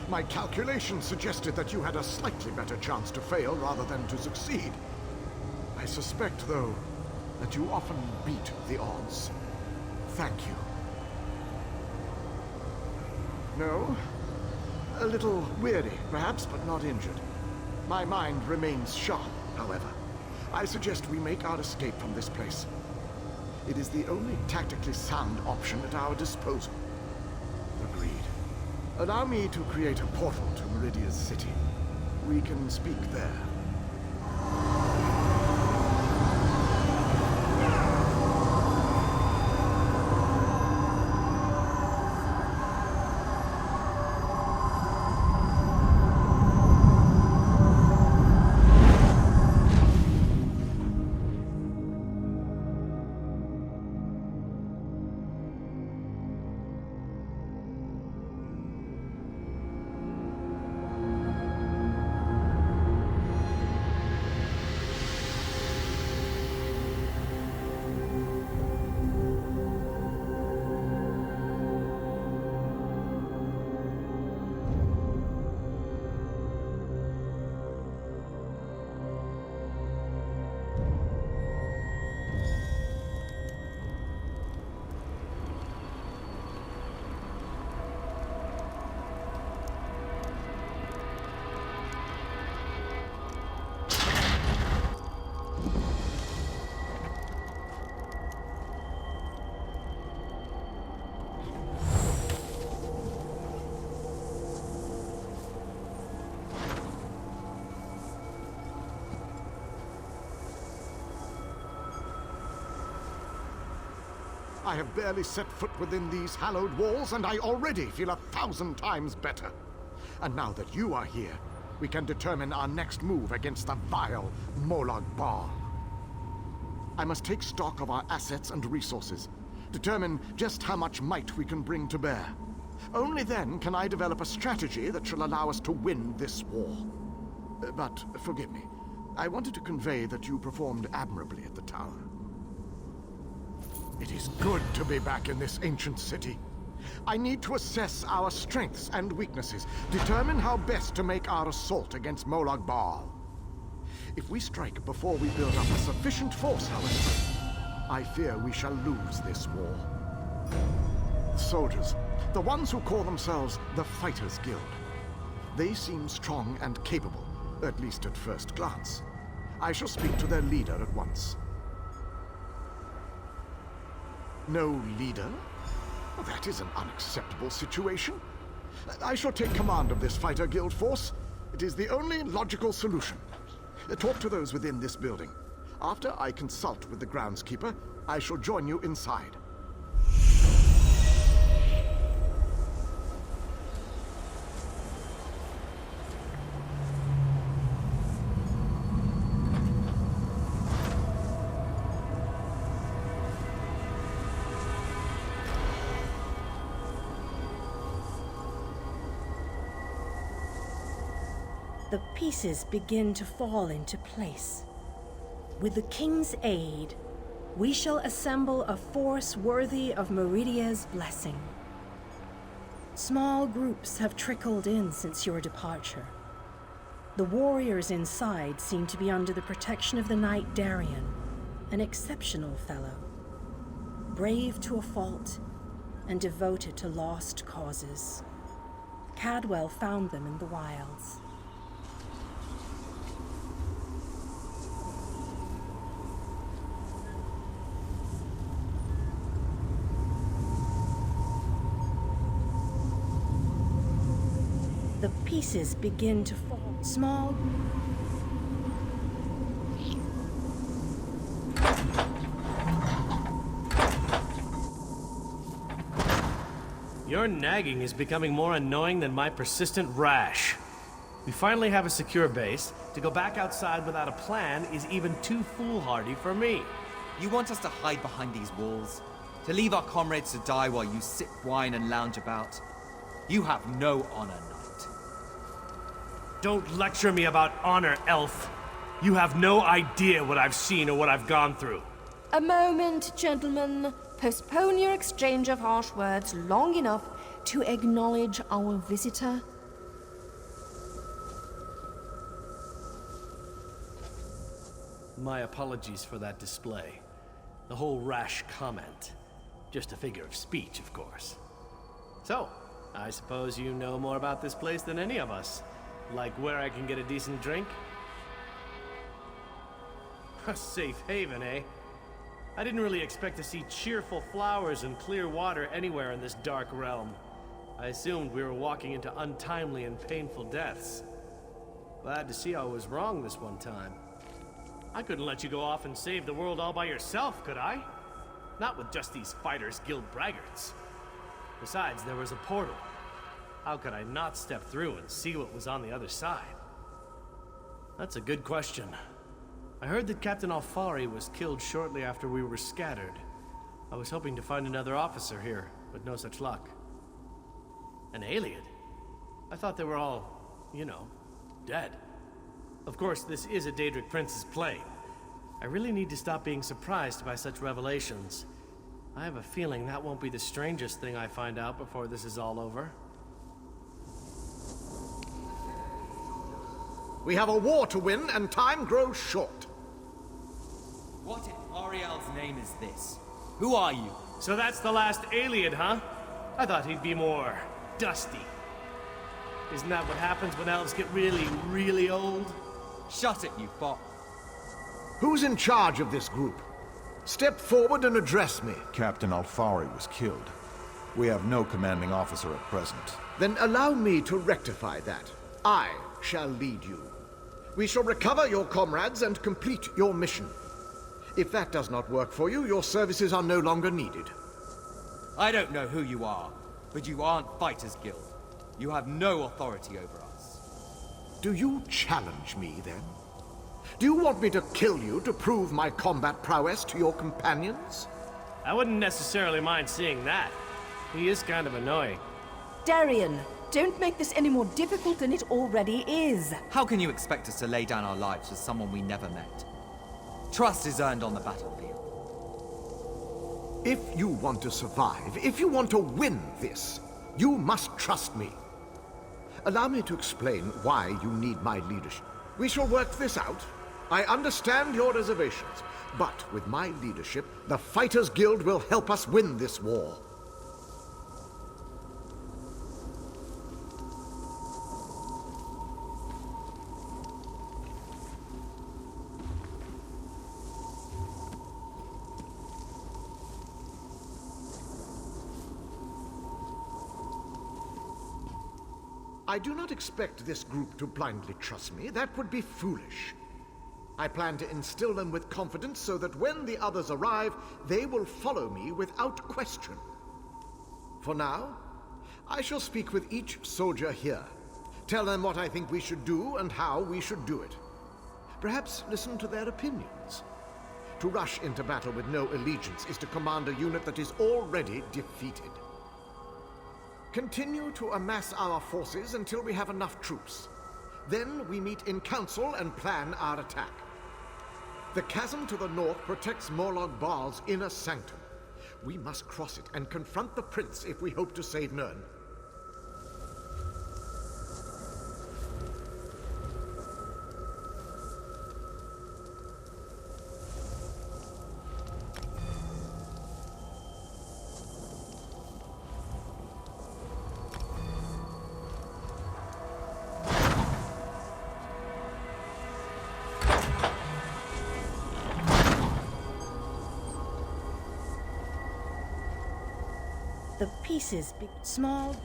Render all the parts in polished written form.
My calculations suggested that you had a slightly better chance to fail rather than to succeed. I suspect, though, that you often beat the odds. Thank you. No? A little weary, perhaps, but not injured. My mind remains sharp, however. I suggest we make our escape from this place. It is the only tactically sound option at our disposal. Agreed. Allow me to create a portal to Meridia's city. We can speak there. I have barely set foot within these hallowed walls, and I already feel 1,000 times better. And now that you are here, we can determine our next move against the vile Molag Bal. I must take stock of our assets and resources, determine just how much might we can bring to bear. Only then can I develop a strategy that shall allow us to win this war. But forgive me, I wanted to convey that you performed admirably at the tower. It is good to be back in this ancient city. I need to assess our strengths and weaknesses, determine how best to make our assault against Molag Bal. If we strike before we build up a sufficient force, however, I fear we shall lose this war. The soldiers, the ones who call themselves the Fighters Guild, they seem strong and capable, at least at first glance. I shall speak to their leader at once. No leader? Well, that is an unacceptable situation. I shall take command of this Fighter Guild force. It is the only logical solution. Talk to those within this building. After I consult with the groundskeeper, I shall join you inside. The pieces begin to fall into place. With the King's aid, we shall assemble a force worthy of Meridia's blessing. Small groups have trickled in since your departure. The warriors inside seem to be under the protection of the Knight Darien, an exceptional fellow, brave to a fault and devoted to lost causes. Cadwell found them in the wilds. The pieces begin to fall. Small. Your nagging is becoming more annoying than my persistent rash. We finally have a secure base. To go back outside without a plan is even too foolhardy for me. You want us to hide behind these walls? To leave our comrades to die while you sip wine and lounge about? You have no honor, Knight. Don't lecture me about honor, elf. You have no idea what I've seen or what I've gone through. A moment, gentlemen. Postpone your exchange of harsh words long enough to acknowledge our visitor. My apologies for that display. The whole rash comment. Just a figure of speech, of course. So, I suppose you know more about this place than any of us. Like where I can get a decent drink? A safe haven, eh? I didn't really expect to see cheerful flowers and clear water anywhere in this dark realm. I assumed we were walking into untimely and painful deaths. Glad to see I was wrong this one time. I couldn't let you go off and save the world all by yourself, could I? Not with just these Fighters Guild braggarts. Besides, there was a portal. How could I not step through and see what was on the other side? That's a good question. I heard that Captain Alfari was killed shortly after we were scattered. I was hoping to find another officer here, but no such luck. An alien? I thought they were all, you know, dead. Of course, this is a Daedric Prince's plane. I really need to stop being surprised by such revelations. I have a feeling that won't be the strangest thing I find out before this is all over. We have a war to win, and time grows short. What in Ariel's name is this? Who are you? So that's the last alien, huh? I thought he'd be more dusty. Isn't that what happens when elves get really, really old? Shut it, you fop. Who's in charge of this group? Step forward and address me. Captain Alfari was killed. We have no commanding officer at present. Then allow me to rectify that. I shall lead you. We shall recover your comrades and complete your mission. If that does not work for you, your services are no longer needed. I don't know who you are, but you aren't Fighters Guild. You have no authority over us. Do you challenge me, then? Do you want me to kill you to prove my combat prowess to your companions? I wouldn't necessarily mind seeing that. He is kind of annoying. Darian, don't make this any more difficult than it already is. How can you expect us to lay down our lives for someone we never met? Trust is earned on the battlefield. If you want to survive, if you want to win this, you must trust me. Allow me to explain why you need my leadership. We shall work this out. I understand your reservations, but with my leadership, the Fighters Guild will help us win this war. I do not expect this group to blindly trust me. That would be foolish. I plan to instill them with confidence so that when the others arrive, they will follow me without question. For now, I shall speak with each soldier here. Tell them what I think we should do and how we should do it. Perhaps listen to their opinions. To rush into battle with no allegiance is to command a unit that is already defeated. Continue to amass our forces until we have enough troops. Then we meet in council and plan our attack. The chasm to the north protects Morlog Baal's inner sanctum. We must cross it and confront the prince if we hope to save Nirn. The pieces, small.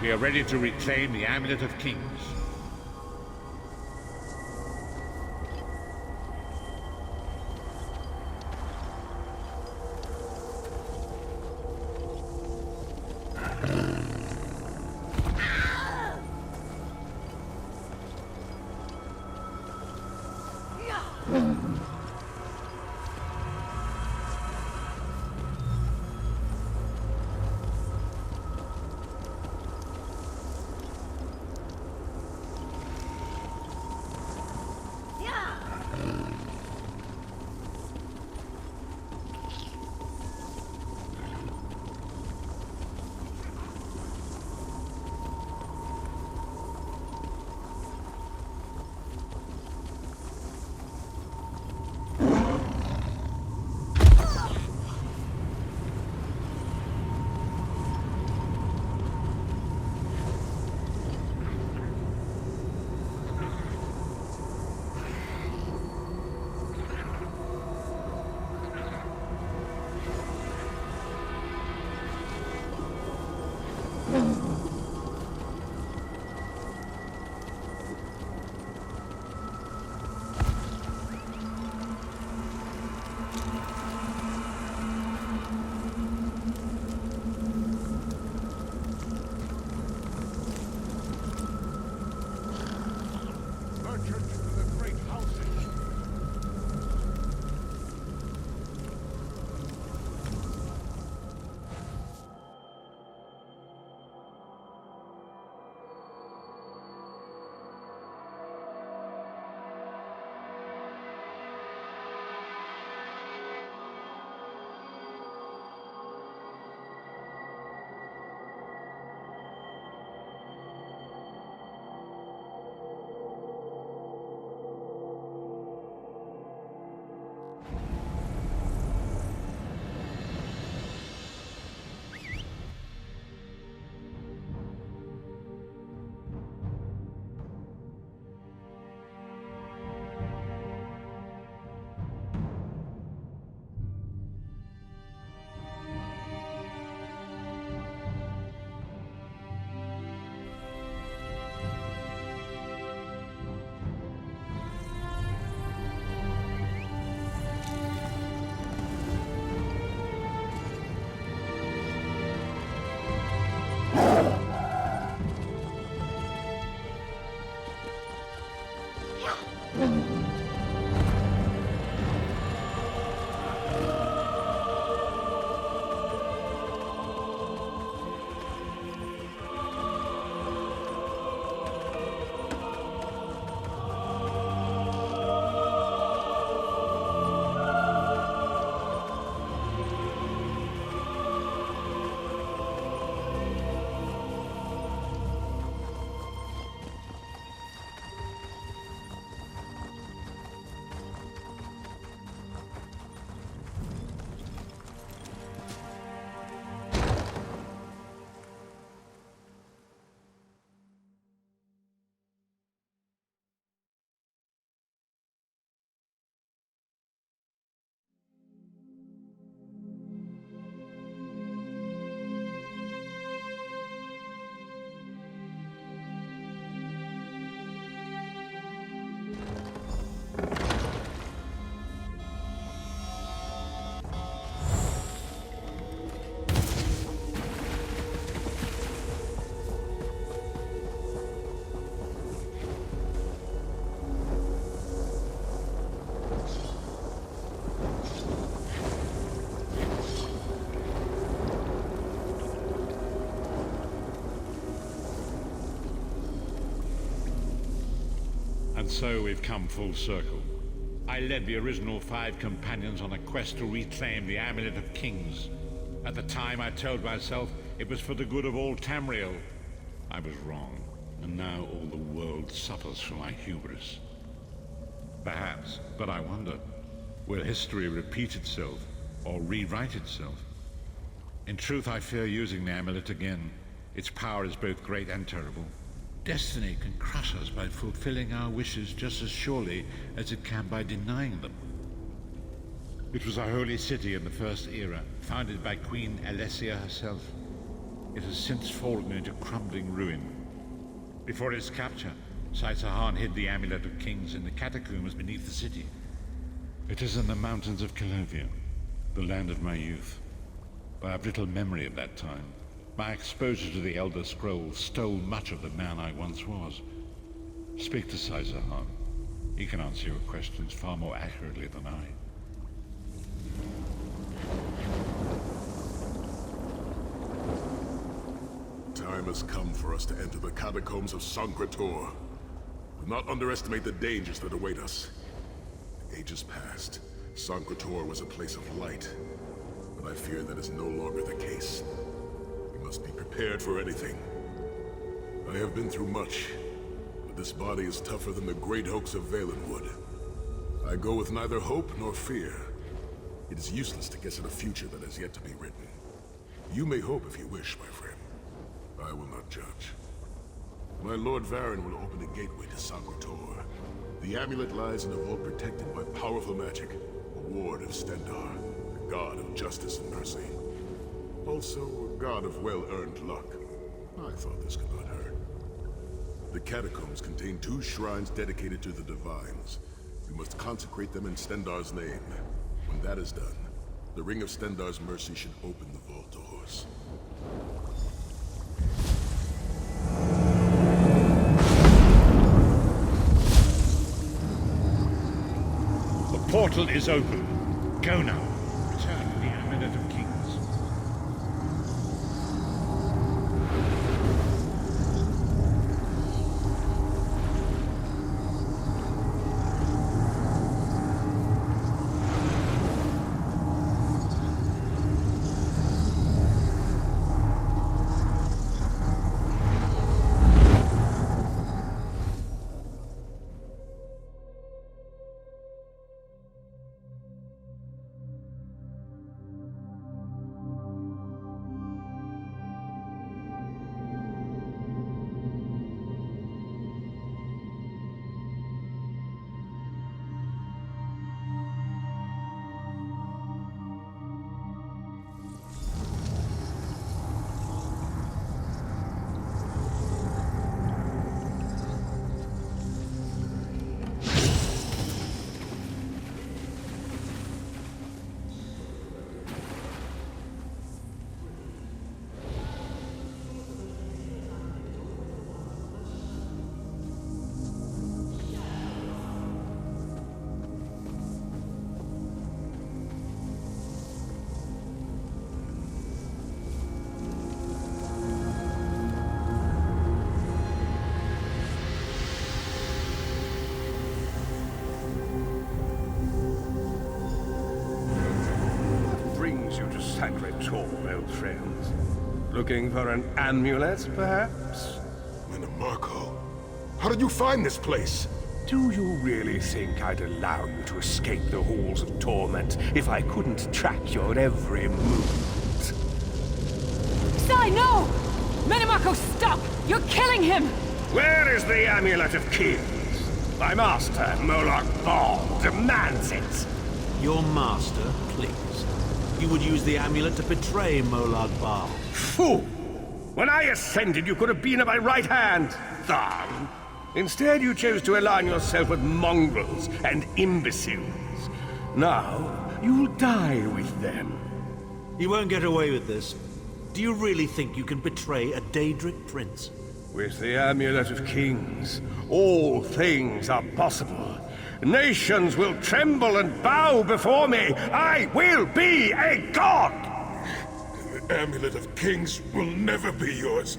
We are ready to reclaim the Amulet of Kings. And so we've come full circle. I led the original 5 companions on a quest to reclaim the Amulet of Kings. At the time, I told myself it was for the good of all Tamriel. I was wrong, and now all the world suffers from my hubris. Perhaps, but I wonder, will history repeat itself, or rewrite itself? In truth, I fear using the amulet again. Its power is both great and terrible. Destiny can crush us by fulfilling our wishes just as surely as it can by denying them. It was a holy city in the First Era, founded by Queen Alessia herself. It has since fallen into crumbling ruin. Before its capture, Saitahan hid the Amulet of Kings in the catacombs beneath the city. It is in the mountains of Calovia, the land of my youth. But I have little memory of that time. My exposure to the Elder Scrolls stole much of the man I once was. Speak to Caesar Han. He can answer your questions far more accurately than I. Time has come for us to enter the catacombs of Consecrating. Do not underestimate the dangers that await us. Ages past, Consecrating was a place of light, but I fear that is no longer the case. We must be prepared for anything. I have been through much, but this body is tougher than the great oaks of Valenwood. I go with neither hope nor fear. It is useless to guess at a future that has yet to be written. You may hope if you wish, my friend. I will not judge. My Lord Varen will open a gateway to Consecrating. The amulet lies in a vault protected by powerful magic, a ward of Stendarr, the god of justice and mercy. Also, a god of well-earned luck. I thought this could not hurt. The catacombs contain 2 shrines dedicated to the divines. We must consecrate them in Stendarr's name. When that is done, the Ring of Stendarr's mercy should open the vault doors. The portal is open. Go now. Return to the Amulet of Kings. Consecrating, old friends. Looking for an amulet, perhaps? Mannimarco, how did you find this place? Do you really think I'd allow you to escape the halls of torment if I couldn't track your every movement? Sai, no! Mannimarco, stop! You're killing him! Where is the Amulet of Kings? My master, Moloch Ball, demands it. Your master, please. You would use the amulet to betray Moloch Ball. Fool! When I ascended, you could have been at my right hand, Tharn. Instead, you chose to align yourself with mongrels and imbeciles. Now, you'll die with them. You won't get away with this. Do you really think you can betray a Daedric prince? With the Amulet of Kings, all things are possible. Nations will tremble and bow before me. I will be a god! The Amulet of Kings will never be yours.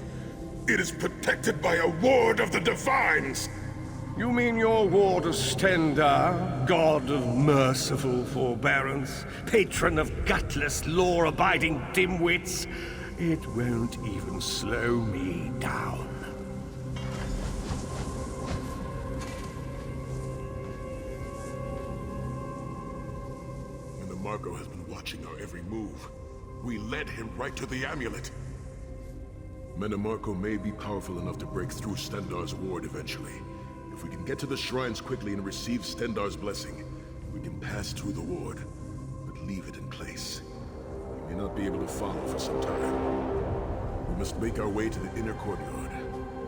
It is protected by a ward of the Divines. You mean your ward of Stendarr, god of merciful forbearance, patron of gutless, law-abiding dimwits? It won't even slow me down. Mannimarco has been watching our every move. We led him right to the amulet. Mannimarco may be powerful enough to break through Stendarr's ward eventually. If we can get to the shrines quickly and receive Stendarr's blessing, we can pass through the ward, but leave it in place. We may not be able to follow for some time. We must make our way to the inner courtyard.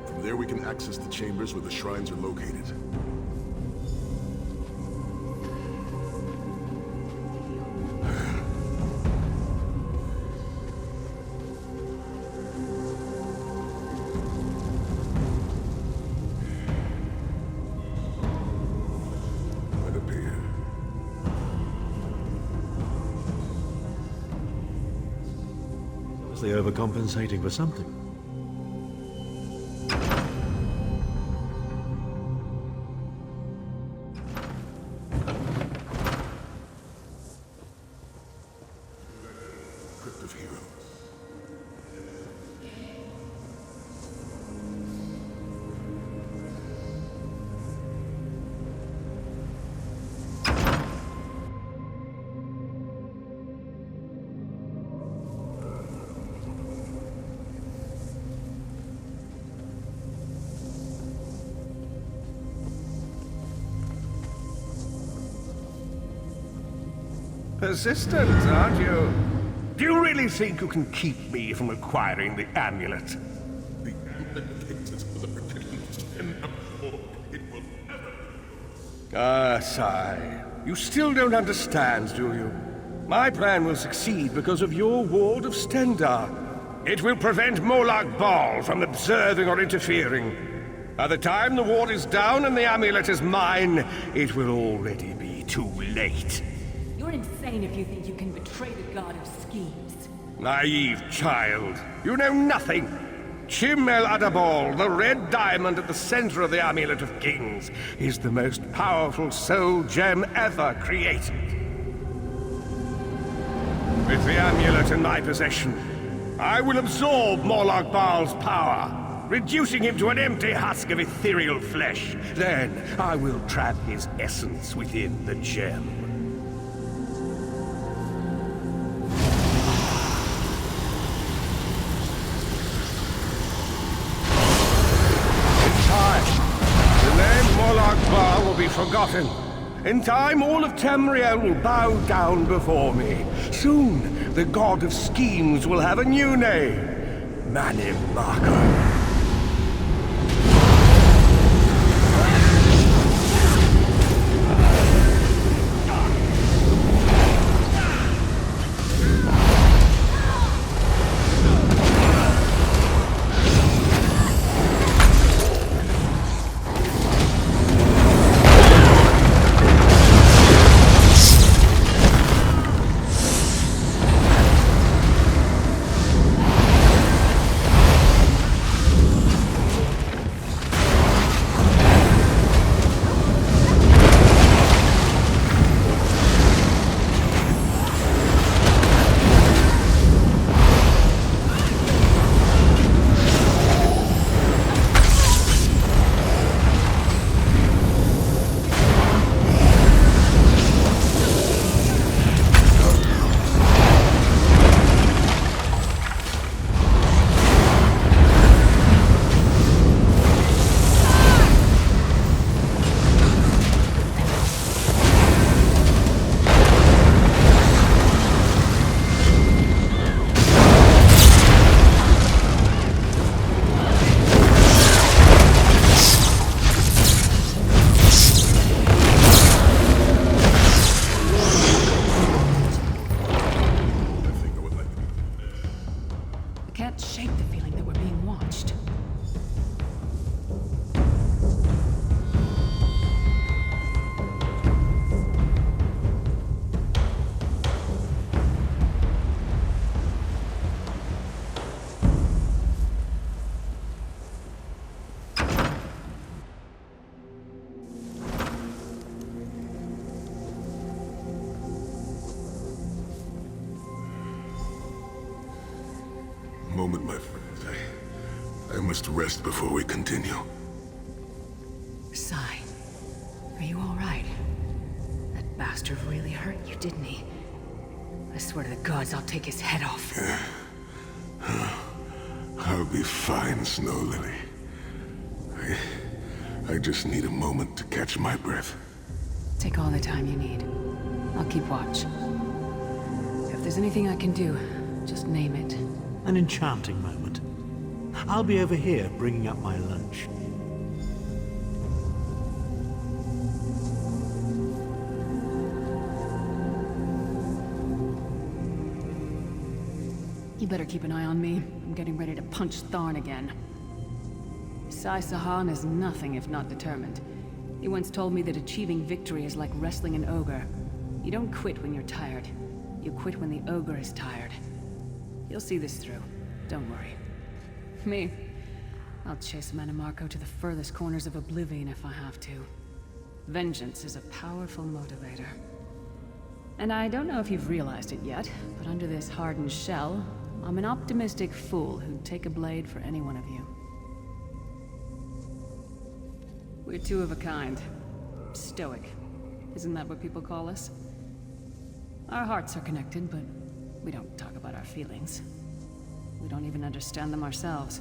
From there we can access the chambers where the shrines are located. awfully overcompensating for something. Crypt of Heroes. Persistent, aren't you? Do you really think you can keep me from acquiring the amulet? The amulet takes us for the protection of Stendar. It will never. Ah, sigh. You still don't understand, do you? My plan will succeed because of your ward of Stendar. It will prevent Molag Bal from observing or interfering. By the time the ward is down and the amulet is mine, it will already be too late. You're insane if you think you can betray the god of schemes. Naive child. You know nothing. Chim El Adabal, the red diamond at the center of the Amulet of Kings, is the most powerful soul gem ever created. With the amulet in my possession, I will absorb Molag Bal's power, reducing him to an empty husk of ethereal flesh. Then I will trap his essence within the gem. Will be forgotten. In time, all of Tamriel will bow down before me. Soon, the god of schemes will have a new name. Mannimarco. Moment, my friend. I must rest before we continue. Sai, are you all right? That bastard really hurt you, didn't he? I swear to the gods, I'll take his head off. I'll be fine, Snow Lily. I just need a moment to catch my breath. Take all the time you need. I'll keep watch. If there's anything I can do, just name it. An enchanting moment. I'll be over here bringing up my lunch. You better keep an eye on me. I'm getting ready to punch Tharn again. Sai Sahan is nothing if not determined. He once told me that achieving victory is like wrestling an ogre. You don't quit when you're tired. You quit when the ogre is tired. You'll see this through. Don't worry. Me, I'll chase Mannimarco to the furthest corners of oblivion if I have to. Vengeance is a powerful motivator. And I don't know if you've realized it yet, but under this hardened shell, I'm an optimistic fool who'd take a blade for any one of you. We're two of a kind. Stoic. Isn't that what people call us? Our hearts are connected, but we don't talk about our feelings. We don't even understand them ourselves.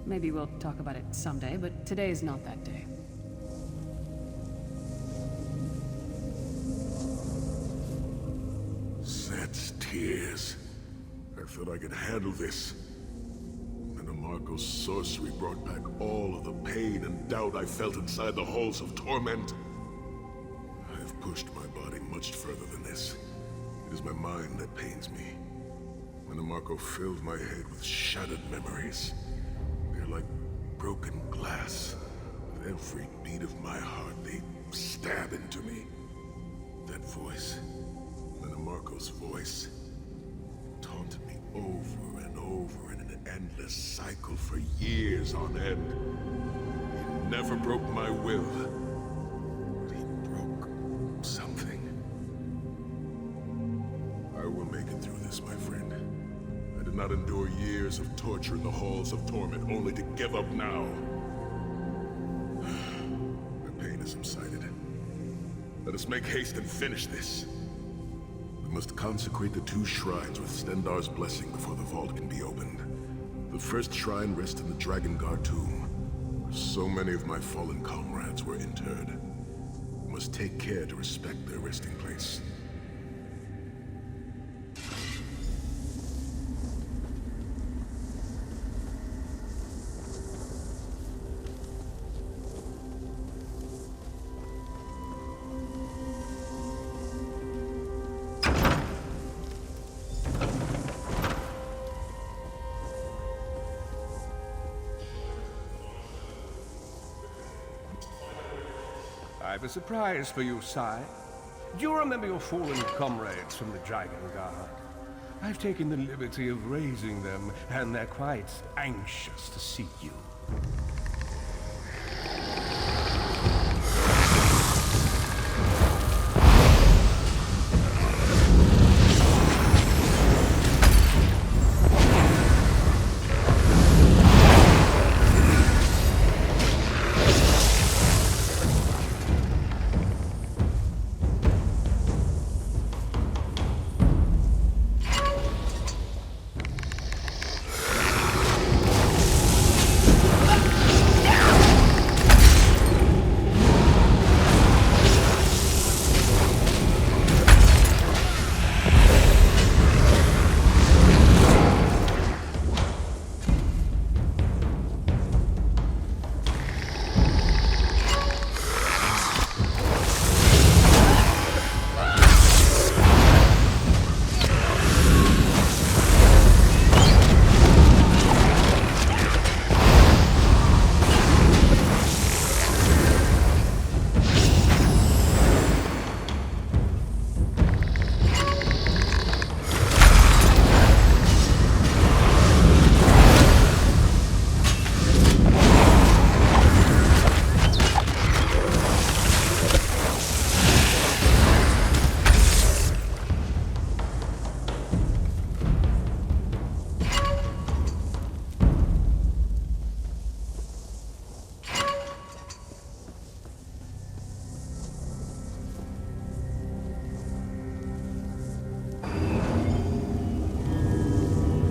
Maybe we'll talk about it someday, but today is not that day. Set's tears. I thought I could handle this. Mannimarco's sorcery brought back all of the pain and doubt I felt inside the halls of torment. I have pushed my body much further than this. It is my mind that pains me. Mannimarco filled my head with shattered memories. They're like broken glass. With every beat of my heart, they stab into me. That voice, Mannimarco's voice, taunted me over and over in an endless cycle for years on end. He never broke my will, but he broke something. I will make it through this, my friend. I did not endure years of torture in the halls of torment only to give up now. My pain has subsided. Let us make haste and finish this. We must consecrate the 2 shrines with Stendarr's blessing before the vault can be opened. The first shrine rests in the Dragon Guard tomb, where so many of my fallen comrades were interred. We must take care to respect their resting place. I've a surprise for you, Sai. Do you remember your fallen comrades from the Dragon Guard? I've taken the liberty of raising them, and they're quite anxious to see you.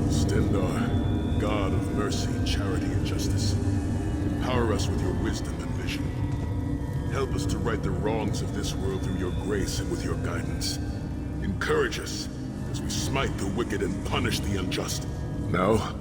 Stendarr, God of mercy, charity, and justice, empower us with your wisdom and vision. Help us to right the wrongs of this world through your grace and with your guidance. Encourage us as we smite the wicked and punish the unjust. Now,